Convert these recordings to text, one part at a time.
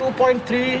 2.3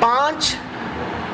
5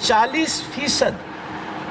40%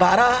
12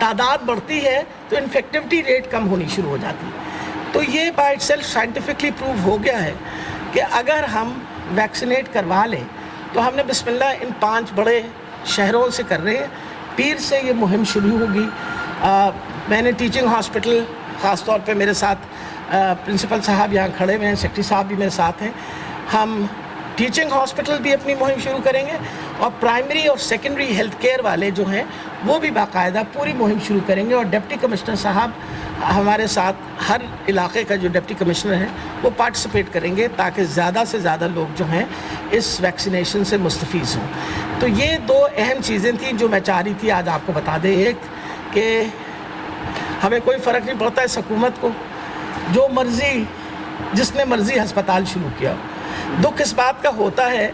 تعداد بڑھتی ہے تو انفیکٹیوٹی ریٹ کم ہونی شروع ہو جاتی ہے. تو یہ by itself scientifically prove ہو گیا ہے کہ اگر ہم ویکسینیٹ کروا لیں تو ہم نے بسم اللہ ان 5 بڑے شہروں سے کر رہے ہیں. پیر سے یہ مہم شروع ہوگی. میں نے ٹیچنگ ہاسپٹل خاص طور پہ میرے ساتھ پرنسپل صاحب یہاں کھڑے ہوئے ہیں, سیکرٹری صاحب بھی میرے ساتھ ہیں. ہم ٹیچنگ ہاسپٹل بھی اپنی مہم شروع کریں گے اور پرائمری اور سیکنڈری ہیلتھ کیئر والے جو ہیں وہ بھی باقاعدہ پوری مہم شروع کریں گے. اور ڈپٹی کمشنر صاحب ہمارے ساتھ, ہر علاقے کا جو ڈپٹی کمشنر ہے وہ پارٹیسپیٹ کریں گے تاکہ زیادہ سے زیادہ لوگ جو ہیں اس ویکسینیشن سے مستفیض ہوں. تو یہ 2 اہم چیزیں تھیں جو میں چاہ رہی تھی آج آپ کو بتا دیں. ایک کہ ہمیں کوئی فرق نہیں پڑتا اس حکومت کو, جو مرضی جس نے مرضی ہسپتال شروع کیا. دکھ اس بات کا ہوتا ہے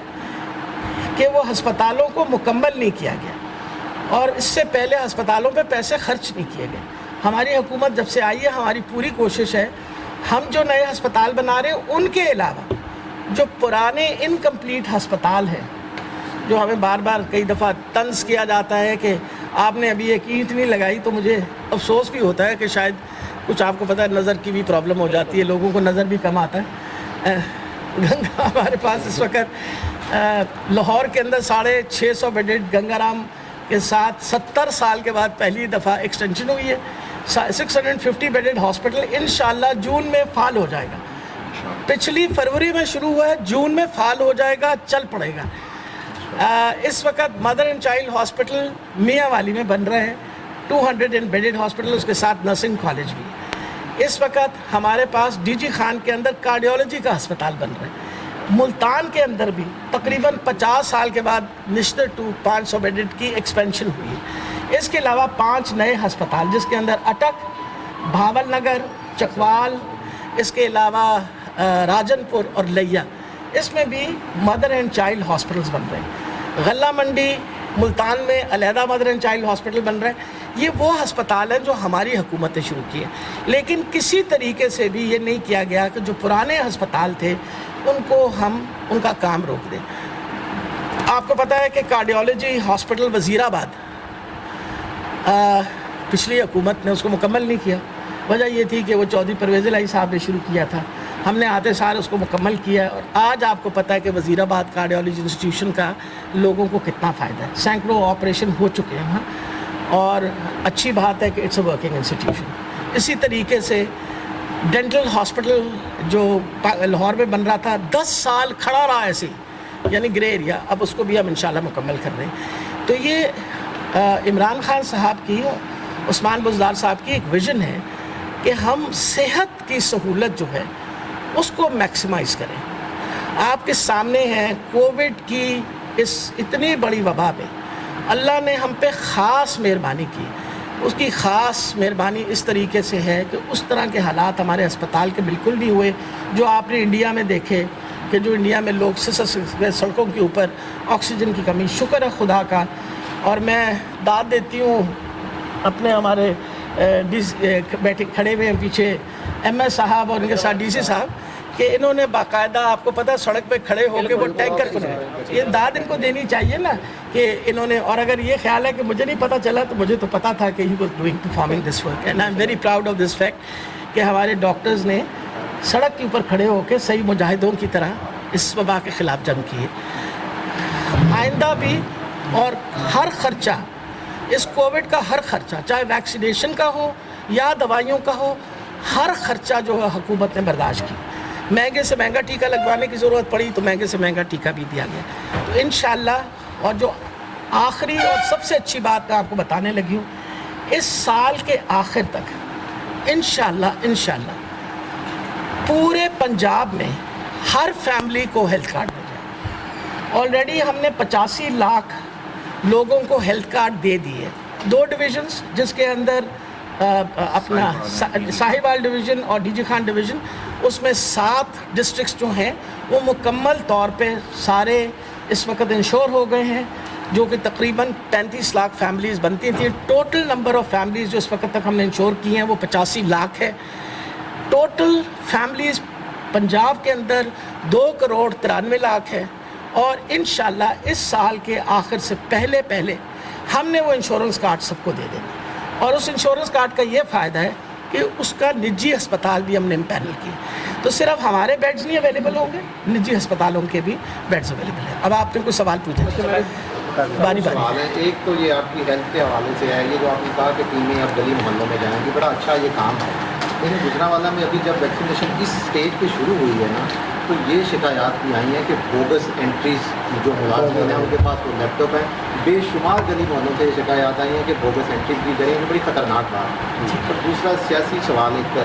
کہ وہ ہسپتالوں کو مکمل نہیں کیا گیا اور اس سے پہلے ہسپتالوں پہ پیسے خرچ نہیں کیے گئے. ہماری حکومت جب سے آئی ہے ہماری پوری کوشش ہے ہم جو نئے ہسپتال بنا رہے ہیں ان کے علاوہ جو پرانے انکمپلیٹ ہسپتال ہیں, جو ہمیں بار بار کئی دفعہ طنز کیا جاتا ہے کہ آپ نے ابھی ایک اینٹ نہیں لگائی, تو مجھے افسوس بھی ہوتا ہے کہ شاید کچھ آپ کو پتہ ہے نظر کی بھی پرابلم ہو جاتی ہے, لوگوں کو نظر بھی کم آتا ہے. گنگا ہمارے پاس اس وقت لاہور کے اندر 650 بیڈڈ گنگا رام کے ساتھ 70 سال کے بعد پہلی دفعہ ایکسٹینشن ہوئی ہے. 650 بیڈڈ ہاسپٹل انشاءاللہ جون میں فعال ہو جائے گا. پچھلی فروری میں شروع ہوا ہے, جون میں فعال ہو جائے گا, چل پڑے گا. اس وقت مدر اینڈ چائلڈ ہاسپٹل میاں والی میں بن رہے ہیں, 200 بیڈڈ ہاسپٹل, اس کے ساتھ نرسنگ کالج بھی. اس وقت ہمارے پاس ڈی جی خان کے اندر کارڈیولوجی کا ہسپتال بن رہا ہے. ملتان کے اندر بھی تقریباً 50 سال کے بعد نشتر 500 بیڈڈ کی ایکسپینشن ہوئی ہے. اس کے علاوہ 5 نئے ہسپتال جس کے اندر اٹک, بھاول نگر, چکوال, اس کے علاوہ راجن پور اور لیا, اس میں بھی مدر اینڈ چائلڈ ہاسپٹلز بن رہے ہیں. غلہ منڈی ملتان میں علیحدہ مدر اینڈ چائلڈ ہاسپٹل بن رہے ہیں. یہ وہ ہسپتال ہیں جو ہماری حکومت نے شروع کیے, لیکن کسی طریقے سے بھی یہ نہیں کیا گیا کہ جو پرانے ہسپتال تھے ان کو ہم ان کا کام روک دیں. آپ کو پتہ ہے کہ کارڈیولوجی ہاسپٹل وزیر آباد پچھلی حکومت نے اس کو مکمل نہیں کیا. وجہ یہ تھی کہ وہ چودھری پرویز الہی صاحب نے شروع کیا تھا, ہم نے آتے سال اس کو مکمل کیا. اور آج آپ کو پتہ ہے کہ وزیر آباد کارڈیولوجی انسٹیٹیوشن کا لوگوں کو کتنا فائدہ ہے. سینکڑوں آپریشن ہو چکے ہیں وہاں, اور اچھی بات ہے کہ اٹس اے ورکنگ انسٹیٹیوشن. اسی طریقے سے ڈینٹل ہاسپٹل جو لاہور میں بن رہا تھا 10 سال کھڑا رہا ایسے, یعنی گرے ایریا, اب اس کو بھی ہم انشاءاللہ مکمل کر رہے ہیں. تو یہ عمران خان صاحب کی, عثمان بزدار صاحب کی ایک ویژن ہے کہ ہم صحت کی سہولت جو ہے اس کو میکسیمائز کریں. آپ کے سامنے ہے کووڈ کی اس اتنی بڑی وبا پہ اللہ نے ہم پہ خاص مہربانی کی. اس کی خاص مہربانی اس طریقے سے ہے کہ اس طرح کے حالات ہمارے ہسپتال کے بالکل نہیں ہوئے جو آپ نے انڈیا میں دیکھے, کہ جو انڈیا میں لوگ سڑکوں کے اوپر آکسیجن کی کمی. شکر ہے خدا کا. اور میں داد دیتی ہوں اپنے ہمارے بیٹھے کھڑے ہوئے ہیں پیچھے ایم ایس صاحب اور ان کے ساتھ ڈی سی صاحب, کہ انہوں نے باقاعدہ آپ کو پتہ سڑک پہ کھڑے ہو کے وہ ٹینکر کو, یہ داد ان کو دینی چاہیے نا کہ انہوں نے. اور اگر یہ خیال ہے کہ مجھے نہیں پتہ چلا تو مجھے تو پتہ تھا کہ he was doing performing this work, and I am very proud of this fact کہ ہمارے ڈاکٹرز نے سڑک کے اوپر کھڑے ہو کے صحیح مجاہدوں کی طرح اس وبا کے خلاف جنگ کی ہے. آئندہ بھی اور ہر خرچہ, اس کووڈ کا ہر خرچہ, چاہے ویکسینیشن کا ہو یا دوائیوں کا ہو, ہر خرچہ جو ہے حکومت نے برداشت کی. مہنگے سے مہنگا ٹیکہ لگوانے کی ضرورت پڑی تو مہنگے سے مہنگا ٹیکہ بھی دیا گیا. تو انشاءاللہ, اور جو آخری اور سب سے اچھی بات میں آپ کو بتانے لگی ہوں, اس سال کے آخر تک انشاءاللہ پورے پنجاب میں ہر فیملی کو ہیلتھ کارڈ مل جائے. آلریڈی ہم نے 85 لاکھ لوگوں کو ہیلتھ کارڈ دے دیے. 2 ڈویژنز جس کے اندر اپنا ساہیوال ڈویژن اور ڈی جی خان ڈویژن, اس میں 7 ڈسٹرکٹس جو ہیں وہ مکمل طور پہ سارے اس وقت انشور ہو گئے ہیں, جو کہ تقریباً 35 لاکھ فیملیز بنتی تھیں. ٹوٹل نمبر آف فیملیز جو اس وقت تک ہم نے انشور کی ہیں وہ 85 لاکھ ہے. ٹوٹل فیملیز پنجاب کے اندر 2,93,00,000 ہے. اور انشاءاللہ اس سال کے آخر سے پہلے ہم نے وہ انشورنس کارڈ سب کو دے دینا. اور اس انشورنس کارڈ کا یہ فائدہ ہے کہ اس کا نجی ہسپتال بھی ہم نے امپینل کی، تو صرف ہمارے بیڈز نہیں اویلیبل ہوں گے، نجی ہسپتالوں کے بھی بیڈز اویلیبل ہیں۔ اب آپ نے کوئی سوال پوچھا؟ باری سوال ہے، ایک تو یہ آپ کی ہیلتھ کے حوالے سے ہے، یہ جو آپ نے کہا کہ ٹیمیں اب گلی محلوں میں جائیں گی، بڑا اچھا یہ کام ہے، لیکن گجرانوالہ میں ابھی جب ویکسینیشن اس اسٹیج پہ شروع ہوئی ہے نا، تو یہ شکایات بھی آئی ہیں کہ بوگس انٹریز جو ملازمین ہیں ان کے پاس وہ لیپ ٹاپ ہیں، بے شمار گلی محلوں سے یہ شکایات آئی ہیں کہ بوگس انٹریز بھی کریں، یہ بڑی خطرناک بات ہے۔ اور دوسرا سیاسی سوال ایک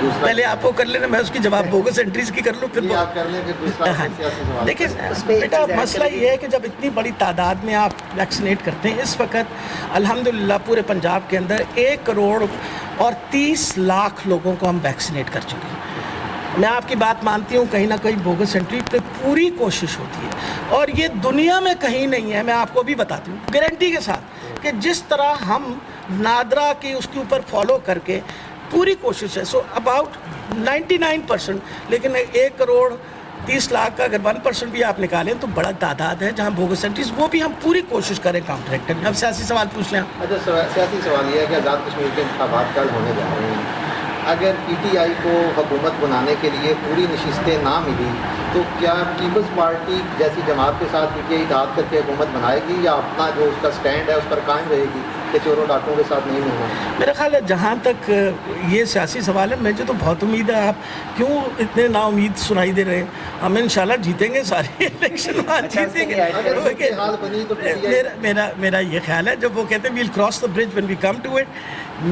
دوسرا، پہلے آپ کو کر لینا، میں اس کی جواب بوگس انٹریز کی کر لوں، پھر آپ کر لیں، پھر دوسرا سیاسی سوال۔ دیکھیں بیٹا، مسئلہ یہ ہے کہ جب اتنی بڑی تعداد میں آپ ویکسینیٹ کرتے ہیں، اس وقت الحمدللہ پورے پنجاب کے اندر 1 کروڑ اور 30 لاکھ لوگوں کو ہم ویکسینیٹ کر چکے ہیں۔ میں آپ کی بات مانتی ہوں، کہیں نہ کہیں بوگس انٹری پہ پوری کوشش ہوتی ہے، اور یہ دنیا میں کہیں نہیں ہے۔ میں آپ کو بھی بتاتی ہوں گارنٹی کے ساتھ کہ جس طرح ہم نادرا کی اس کے اوپر فالو کر کے پوری کوشش ہے، سو اباؤٹ 99%، لیکن 1 کروڑ 30 لاکھ کا اگر 1% بھی آپ نکالیں تو بڑا تعداد ہے جہاں بوگس انٹریز، وہ بھی ہم پوری کوشش کریں کاؤنٹریکٹ کریں۔ اب سیاسی سوال پوچھ لیں۔ اچھا، سیاسی سوال یہ ہے کہ آزاد کشمیر کے انتخابات کل ہونے جا رہے ہیں، اگر پی ٹی آئی کو حکومت بنانے کے لیے پوری نشستیں نہ ملی تو کیا پیپلز پارٹی جیسی جماعت کے ساتھ پی ٹی آئی اتحاد کر کے حکومت بنائے گی، یا اپنا جو اس کا سٹینڈ ہے اس پر قائم رہے گی کہ چوروں ڈاکوں کے ساتھ نہیں ہونا؟ میرا خیال ہے جہاں تک یہ سیاسی سوال ہے، مجھے تو بہت امید ہے۔ آپ کیوں اتنے نا امید سنائی دے رہے ہیں؟ ہم انشاءاللہ جیتیں گے سارے الیکشن، جیتیں گے۔ میرا یہ خیال ہے، جب وہ کہتے ہیں we'll cross the bridge when we come to it،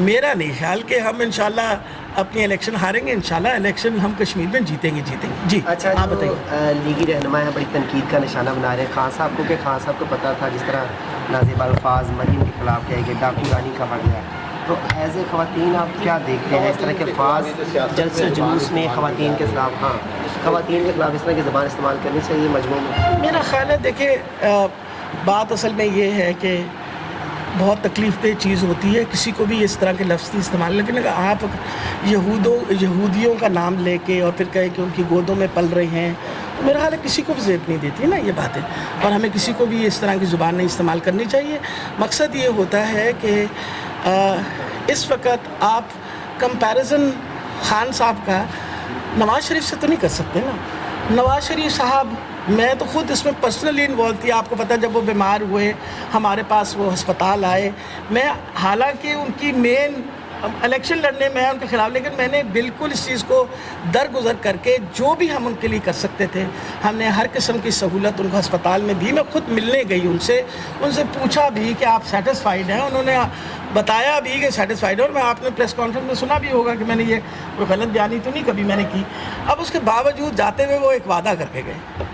میرا نہیں خیال کہ ہم انشاءاللہ اپنی الیکشن ہاریں گے، انشاءاللہ الیکشن ہم کشمیر میں جیتیں گے جی۔ اچھا، آپ بتائیے۔ لیگی رہنما ہے، بڑی تنقید کا نشانہ بنا رہے ہیں خان صاحب کو، کہ خان صاحب کو پتہ تھا جس طرح نازیب الفاظ مریم کے خلاف کہے گئے، ڈاکو رانی کہا گیا، تو ایز اے خواتین آپ کیا دیکھتے ہیں اس طرح کے الفاظ جلسے جلوس میں خواتین کے خلاف؟ ہاں، خواتین کے خلاف اس طرح کی زبان استعمال کرنی چاہیے مجموعے میں؟ میرا خیال ہے دیکھیں، بات اصل میں یہ ہے کہ بہت تکلیف دہ چیز ہوتی ہے کسی کو بھی اس طرح کے لفظ استعمال، لیکن اگر آپ یہودیوں کا نام لے کے اور پھر کہیں کہ ان کی گودوں میں پل رہے ہیں، تو میرا خیال ہے کسی کو بھی زیب نہیں دیتی نا یہ باتیں، اور ہمیں کسی کو بھی اس طرح کی زبان نہیں استعمال کرنی چاہیے۔ مقصد یہ ہوتا ہے کہ اس وقت آپ کمپیریزن خان صاحب کا نواز شریف سے تو نہیں کر سکتے نا۔ نواز شریف صاحب، میں تو خود اس میں پرسنلی انوالو تھی، آپ کو پتہ جب وہ بیمار ہوئے ہمارے پاس وہ ہسپتال آئے، میں حالانکہ ان کی مین الیکشن لڑنے میں ان کے خلاف، لیکن میں نے بالکل اس چیز کو درگزر کر کے جو بھی ہم ان کے لیے کر سکتے تھے ہم نے ہر قسم کی سہولت ان کو ہسپتال میں بھی، میں خود ملنے گئی ان سے پوچھا بھی کہ آپ سیٹسفائیڈ ہیں، انہوں نے بتایا بھی کہ سیٹسفائیڈ ہے، اور میں آپ نے پریس کانفرنس میں سنا بھی ہوگا کہ میں نے یہ کوئی غلط بیانی تو نہیں کبھی میں نے کی۔ اب اس کے باوجود جاتے ہوئے وہ ایک وعدہ کر کے گئے،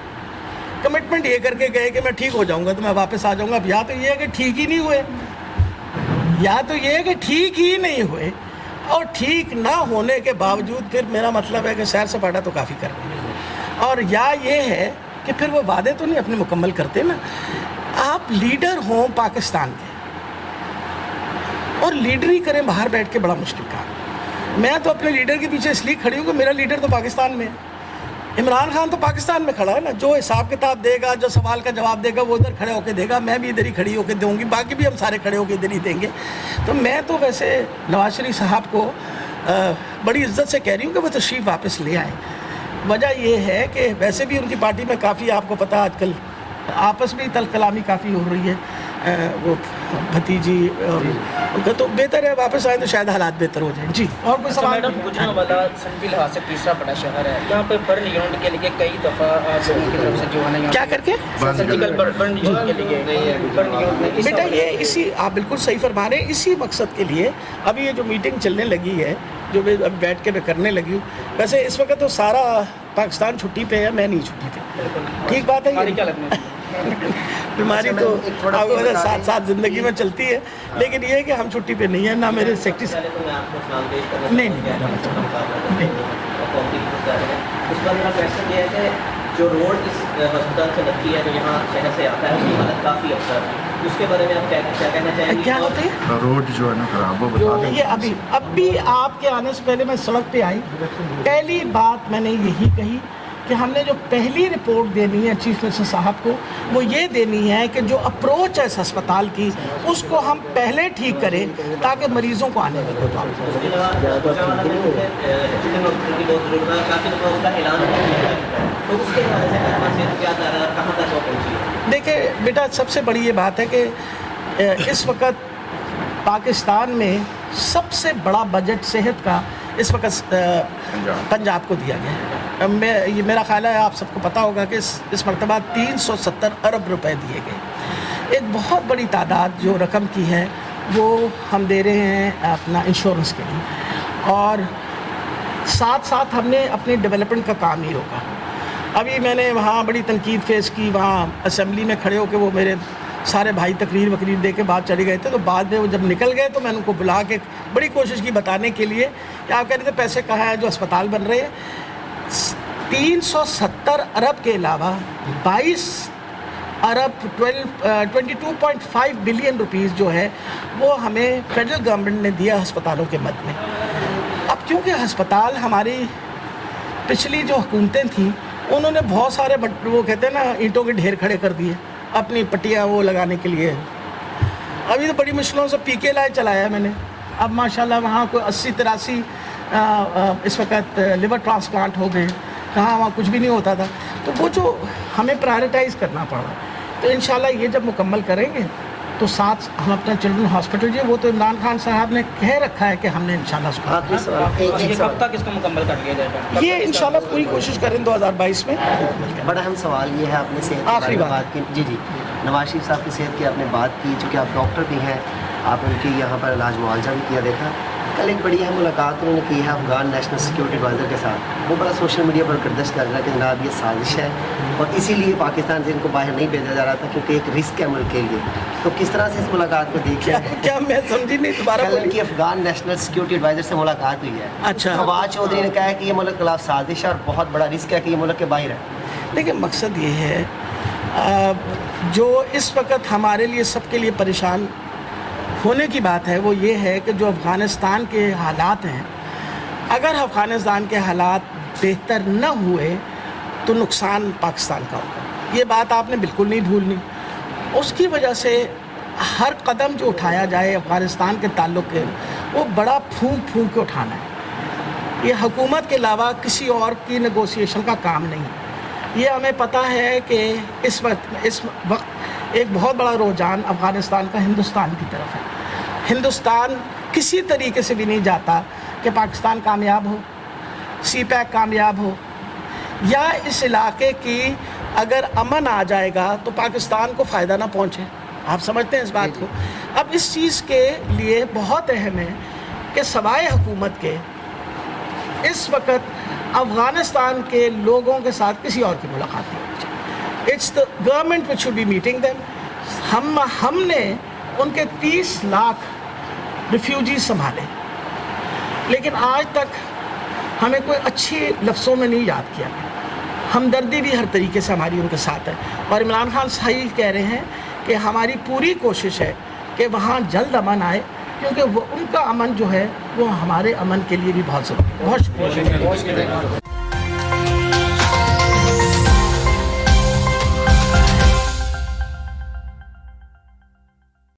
کمٹمنٹ یہ کر کے گئے کہ میں ٹھیک ہو جاؤں گا تو میں واپس آ جاؤں گا۔ اب یا تو یہ ہے کہ ٹھیک ہی نہیں ہوئے، یا تو یہ ہے کہ ٹھیک ہی نہیں ہوئے، اور ٹھیک نہ ہونے کے باوجود پھر میرا مطلب ہے کہ سیر سپاٹا تو کافی کر رہے ہیں، اور یا یہ ہے کہ پھر وہ وعدے تو نہیں اپنے مکمل کرتے نا۔ آپ لیڈر ہوں پاکستان کے اور لیڈری کریں باہر بیٹھ کے، بڑا مشکل کام۔ میں تو اپنے لیڈر کے پیچھے اس لیے کھڑی ہوں کہ میرا لیڈر تو پاکستان میں ہے، عمران خان تو پاکستان میں کھڑا ہے نا، جو حساب کتاب دے گا، جو سوال کا جواب دے گا وہ ادھر کھڑے ہو کے دے گا، میں بھی ادھر ہی کھڑی ہو کے دوں گی، باقی بھی ہم سارے کھڑے ہو کے ادھر ہی دیں گے۔ تو میں تو ویسے نواز شریف صاحب کو بڑی عزت سے کہہ رہی ہوں کہ وہ تشریف واپس لے آئیں۔ وجہ یہ ہے کہ ویسے بھی ان کی پارٹی میں کافی، آپ کو پتہ آج کل آپس میں تلخ کلامی کافی ہو رہی ہے، وہ بھتیجی ان کا، تو بہتر ہے واپس آئیں تو شاید حالات بہتر ہو جائیں۔ جی، اور کوئی سوال؟ میڈم، گجرانوالہ صنفی لحاظ سے تیسرا بڑا شہر ہے، یہاں پہ برن یونٹ کے لیے کئی دفعہ لوگوں کی طرف سے جو ہے نا کیا کر کے سرجیکل برن یونٹ کے لیے بیٹا، یہ اسی آپ بالکل صحیح فرما رہے ہیں، اسی مقصد کے لیے ابھی یہ جو میٹنگ چلنے لگی ہے، جو میں اب بیٹھ کے میں کرنے لگی ہوں، ویسے اس وقت تو سارا پاکستان چھٹی پہ ہے، میں نہیں چھٹی پہ، ٹھیک بات ہے یہ؟ بیماری تو ساتھ ساتھ زندگی میں چلتی ہے، لیکن یہ ہے کہ ہم چھٹی پہ نہیں ہیں، نہ میرے سیکٹری سے نہیں۔ اس کا میرا کویشچن یہ ہے کہ جو روڈ اس ہسپتال سے لگتی ہے جو یہاں شہر سے آتا ہے اس کی حالت کافی افسر ہے، اس کے بارے میں آپ کیا کہنا چاہیں گے؟ کیا ہوتے ہیں روڈ جو ہے نا خراب، وہ بتا دیں۔ یہ اب بھی آپ کے آنے سے پہلے میں سڑک پہ آئی، پہلی بات میں نے یہی کہی کہ ہم نے جو پہلی رپورٹ دینی ہے چیف منسٹر صاحب کو وہ یہ دینی ہے کہ جو اپروچ ہے اس ہسپتال کی اس کو ہم پہلے ٹھیک کریں تاکہ مریضوں کو آنے میں کوئی پرابلم اس کے علاوہ چکن ہاسپٹل کی بہت ضرورت ہے، کافی دفعہ اس کا اعلان نہیں کیا جاتا ہے، تو اس کے حوالے سے محکمہ صحت کیا کر رہا ہے، کہاں تک وہ پہنچی ہے؟ دیکھیں بیٹا، سب سے بڑی یہ بات ہے کہ اس وقت پاکستان میں سب سے بڑا بجٹ صحت کا اس وقت پنجاب کو دیا گیا ہے۔ یہ میرا خیال ہے آپ سب کو پتہ ہوگا کہ اس مرتبہ 370 ارب روپے دیے گئے۔ ایک بہت بڑی تعداد جو رقم کی ہے وہ ہم دے رہے ہیں اپنا انشورنس کے لیے، اور ساتھ ساتھ ہم نے اپنے ڈیولپمنٹ کا کام ہی روکا۔ ابھی میں نے وہاں بڑی تنقید فیس کی، وہاں اسمبلی میں کھڑے ہو کے وہ میرے سارے بھائی تقریر وقریر دے کے بعد چلے گئے تھے، تو بعد میں وہ جب نکل گئے تو میں ان کو بلا کے بڑی کوشش کی بتانے کے لیے کہ آپ کہہ رہے تھے پیسے کہاں ہیں جو اسپتال بن رہے ہیں۔ 370 ارب کے علاوہ 22 ارب 22.5 بلین روپیز جو ہے وہ ہمیں فیڈرل گورنمنٹ نے دیا ہسپتالوں کے مد میں۔ اب کیونکہ ہسپتال ہماری پچھلی جو حکومتیں تھیں انہوں نے بہت سارے وہ کہتے ہیں نا اینٹوں کے ڈھیر کھڑے کر دیے اپنی پٹیاں وہ لگانے کے لیے۔ ابھی تو بڑی مشکلوں سے پی کے لائے چلایا ہے میں نے، اب ماشاءاللہ وہاں کوئی 80-83 اس وقت لیور ٹرانسپلانٹ ہو گئے، کہاں وہاں کچھ بھی نہیں ہوتا تھا۔ تو وہ جو ہمیں پرائرٹائز کرنا پڑا، تو انشاءاللہ یہ جب مکمل کریں گے تو ساتھ ہم اپنا چلڈرن ہاسپٹل جو وہ تو عمران خان صاحب نے کہہ رکھا ہے کہ ہم نے انشاءاللہ اس کو آخری سوال یہ کب تک اس کو مکمل کر لیا جائے گا؟ یہ انشاءاللہ پوری کوشش کریں 2022 میں۔ بڑا اہم سوال یہ ہے، آپ نے صحت آخری کے بارے میں بات بات کی، جی نواز شریف صاحب کی صحت کی آپ نے بات کی، چونکہ آپ ڈاکٹر بھی ہیں، آپ ان کی یہاں پر علاج معالجہ بھی کیا دیکھا۔ کل ایک بڑی اہم ملاقات انہوں نے کی ہے افغان نیشنل سیکورٹی ایڈوائزر کے ساتھ، وہ بڑا سوشل میڈیا پر گردش کر رہا ہے کہ جناب یہ سازش ہے اور اسی لیے پاکستان سے ان کو باہر نہیں بھیجا جا رہا تھا کیونکہ ایک رسک ہے ملک کے لیے۔ تو کس طرح سے اس ملاقات کو دیکھا ہے؟ کیا میں سمجھی نہیں، دوبارہ کل ان بولیے۔ کی افغان نیشنل سیکورٹی ایڈوائزر سے ملاقات ہوئی ہے، اچھا۔ فواد چودھری نے کہا ہے کہ یہ ملک کے خلاف سازش ہے اور بہت بڑا رسک ہے کہ یہ ملک کے باہر ہے۔ دیکھیں مقصد یہ ہے جو اس وقت ہمارے لیے سب کے لیے پریشان ہونے کی بات ہے وہ یہ ہے کہ جو افغانستان کے حالات ہیں، اگر افغانستان کے حالات بہتر نہ ہوئے تو نقصان پاکستان کا ہوگا۔ یہ بات آپ نے بالکل نہیں بھولنی۔ اس کی وجہ سے ہر قدم جو اٹھایا جائے افغانستان کے تعلق کے وہ بڑا پھونک پھونک کے اٹھانا ہے۔ یہ حکومت کے علاوہ کسی اور کی نیگوسیشن کا کام نہیں ہے۔ یہ ہمیں پتہ ہے کہ اس وقت ایک بہت بڑا رجحان افغانستان کا ہندوستان کی طرف ہے۔ ہندوستان کسی طریقے سے بھی نہیں جاتا کہ پاکستان کامیاب ہو، سی پیک کامیاب ہو، یا اس علاقے کی اگر امن آ جائے گا تو پاکستان کو فائدہ نہ پہنچے۔ آپ سمجھتے ہیں اس بات کو؟ اب اس چیز کے لیے بہت اہم ہے کہ سوائے حکومت کے اس وقت افغانستان کے لوگوں کے ساتھ کسی اور کی ملاقات نہیں ہونی چاہیے۔ It's the government which should be meeting them. ہم نے ان کے 30 لاکھ ریفیوجیز سنبھالے، لیکن آج تک ہمیں کوئی اچھی لفظوں میں نہیں یاد کیا۔ ہمدردی بھی ہر طریقے سے ہماری ان کے ساتھ ہے، اور عمران خان صحیح کہہ رہے ہیں کہ ہماری پوری کوشش ہے کہ وہاں جلد امن آئے، کیونکہ وہ ان کا امن جو ہے وہ ہمارے امن کے لیے بھی بہت ضروری ہے۔ بہت شکریہ۔